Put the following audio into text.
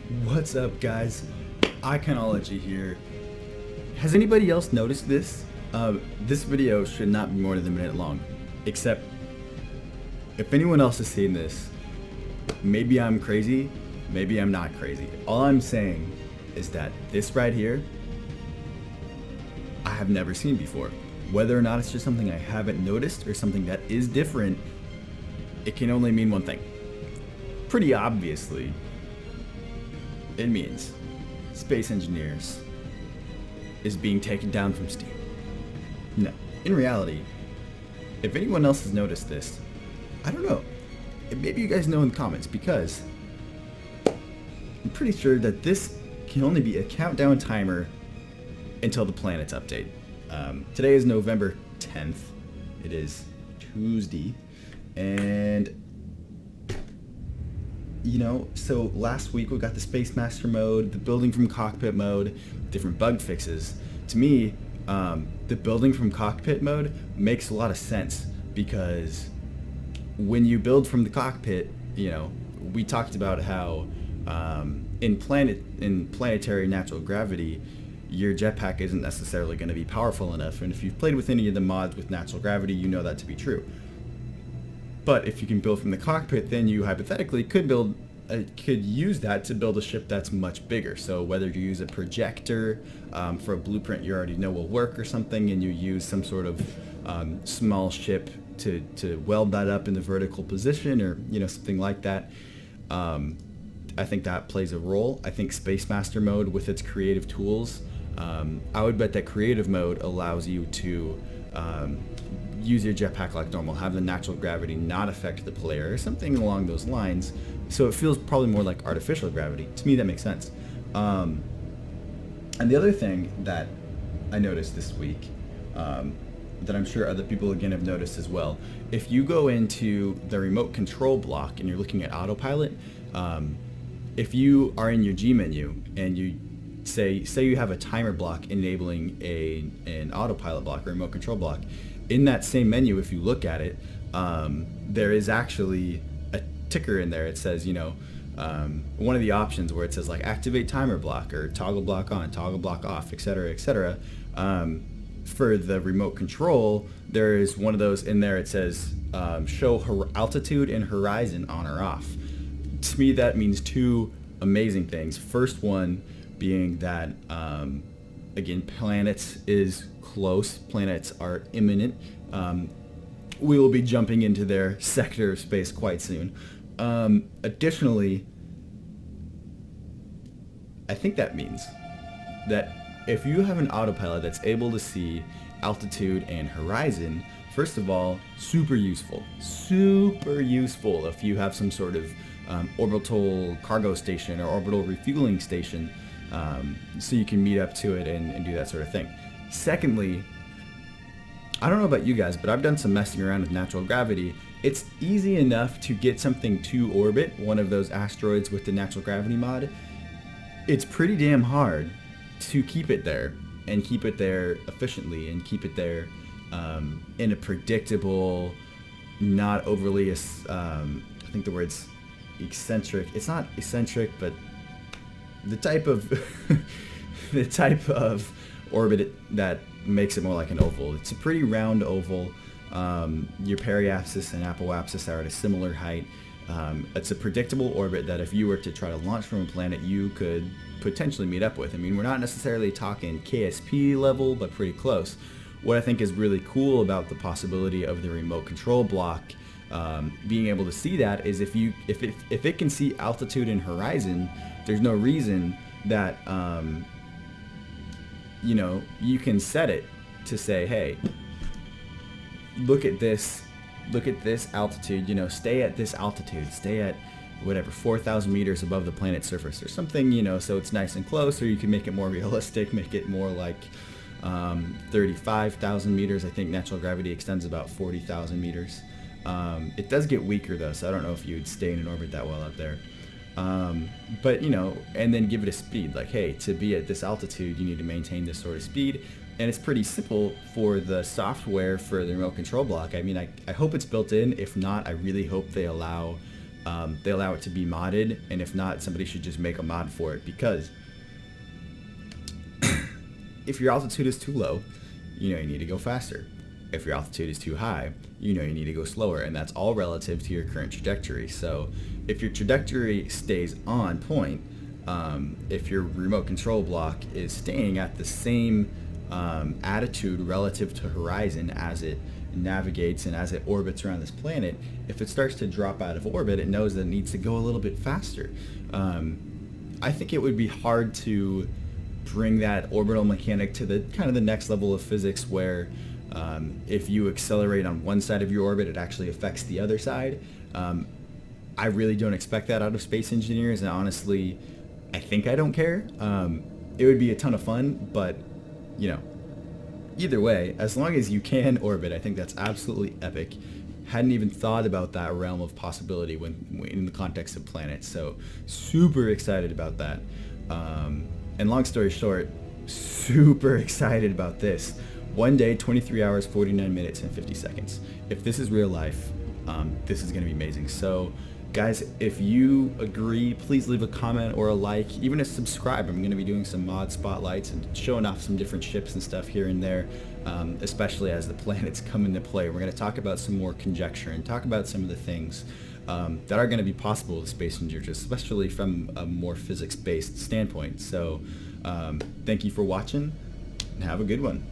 What's up, guys? Iconology here. Has anybody else noticed this? This video should not be more than a minute long. Except, if anyone else has seen this, maybe I'm crazy, maybe I'm not crazy. All I'm saying is that this right here, I have never seen before. Whether or not it's just something I haven't noticed or something that is different, it can only mean one thing. Pretty obviously, it means Space Engineers is being taken down from Steam. No, in reality, if anyone else has noticed this, I don't know. Maybe you guys know in the comments, because I'm pretty sure that this can only be a countdown timer until the planets update. Today is November 10th. It is Tuesday, and so last week we got the Space Master mode, the building from cockpit mode, different bug fixes. To me, the building from cockpit mode makes a lot of sense, because when you build from the cockpit, we talked about how in planetary natural gravity, your jetpack isn't necessarily going to be powerful enough, and if you've played with any of the mods with natural gravity, you know that to be true. But if you can build from the cockpit, then you hypothetically could use that to build a ship that's much bigger. So whether you use a projector for a blueprint you already know will work or something, and you use some sort of small ship to weld that up in the vertical position, or something like that. I think that plays a role. I think Space Master mode with its creative tools, I would bet that creative mode allows you to use your jetpack like normal, have the natural gravity not affect the player, or something along those lines. So it feels probably more like artificial gravity. To me, that makes sense. And the other thing that I noticed this week, that I'm sure other people again have noticed as well, if you go into the remote control block and you're looking at autopilot, if you are in your G menu and you say you have a timer block enabling an autopilot block or remote control block, in that same menu, if you look at it, there is actually a ticker in there. It says, one of the options where it says like activate timer block or toggle block on, toggle block off, etc., etc. For the remote control, there is one of those in there. It says show altitude and horizon on or off. To me, that means two amazing things. First one being that, again, planets is close. Planets are imminent. We will be jumping into their sector of space quite soon. Additionally, I think that means that if you have an autopilot that's able to see altitude and horizon, first of all, super useful if you have some sort of orbital cargo station or orbital refueling station, so you can meet up to it and do that sort of thing. Secondly, I don't know about you guys, but I've done some messing around with natural gravity. It's easy enough to get something to orbit one of those asteroids with the natural gravity mod. It's pretty damn hard to keep it there, and keep it there efficiently, and keep it there in a predictable, not overly, I think the word's eccentric. It's not eccentric, but the type of the type of orbit that makes it more like an oval. It's a pretty round oval. Your periapsis and apoapsis are at a similar height. It's a predictable orbit that if you were to try to launch from a planet, you could potentially meet up with. I mean, we're not necessarily talking KSP level, but pretty close. What I think is really cool about the possibility of the remote control block being able to see that is if it can see altitude and horizon, there's no reason that you can set it to say, hey, look at this altitude, stay at this altitude, stay at whatever 4,000 meters above the planet's surface or something, so it's nice and close. Or you can make it more realistic, make it more like 35,000 meters. I think natural gravity extends about 40,000 meters. It does get weaker though, so I don't know if you'd stay in an orbit that well out there. But and then give it a speed, like, hey, to be at this altitude, you need to maintain this sort of speed. And it's pretty simple for the software for the remote control block. I mean, I hope it's built in. If not, I really hope they allow they allow it to be modded, and if not, somebody should just make a mod for it, because if your altitude is too low, you know you need to go faster. If your altitude is too high, you know you need to go slower, and that's all relative to your current trajectory. So if your trajectory stays on point, if your remote control block is staying at the same attitude relative to horizon as it navigates and as it orbits around this planet, if it starts to drop out of orbit, it knows that it needs to go a little bit faster. I think it would be hard to bring that orbital mechanic to the kind of the next level of physics, where if you accelerate on one side of your orbit, it actually affects the other side. I really don't expect that out of space engineers, and honestly, I think I don't care. It would be a ton of fun, but you know, either way, as long as you can orbit, I think that's absolutely epic. Hadn't even thought about that realm of possibility when in the context of planets, so super excited about that. And long story short, super excited about this. 1 day, 23 hours, 49 minutes, and 50 seconds. If this is real life, this is going to be amazing. So guys, if you agree, please leave a comment or a like, even a subscribe. I'm going to be doing some mod spotlights and showing off some different ships and stuff here and there, especially as the planets come into play. We're going to talk about some more conjecture and talk about some of the things that are going to be possible with space engineers, especially from a more physics-based standpoint. So thank you for watching, and have a good one.